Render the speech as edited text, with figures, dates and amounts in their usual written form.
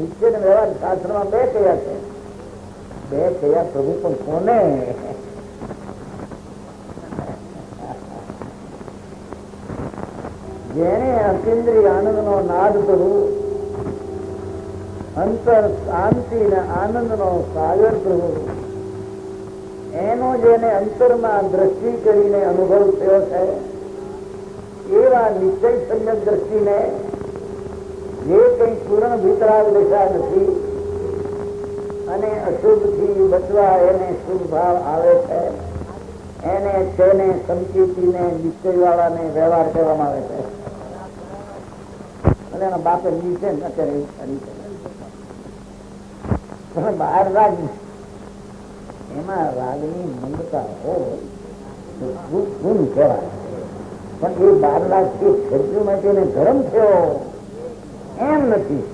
નિશ્ચય ને વ્યવહાર શાસ્ત્રમાં બે કયા છે, બે કયા પ્રભુ પણ કોને? જેને અતિન્દ્રિય આનંદ નો નાદ પ્રભુ, અંતર શાંતિ ને આનંદ નો સાગર પ્રભુ, એનો જેને અંતરમાં દ્રષ્ટિ કરીને અનુભવ થયો છે, એવા નિશ્ચય સમ્યક દ્રષ્ટિને જે કઈ પૂર્ણ ભીતરાગ દશા નથી અને અશુભ થી બચવા એને શુભ ભાવ આવે છે, એને તેને સમચીતીને નિશ્ચય વાળાને વ્યવહાર કરવામાં આવે છે. અને એના બાપે નીચે અત્યારે બહાર રાગ, એમાં રાગની મંદતા હોય તો ગુણ કહેવાય, પણ એ 12 લાખ થી સજ્જુ માટે ગરમ થયો એમ નથી.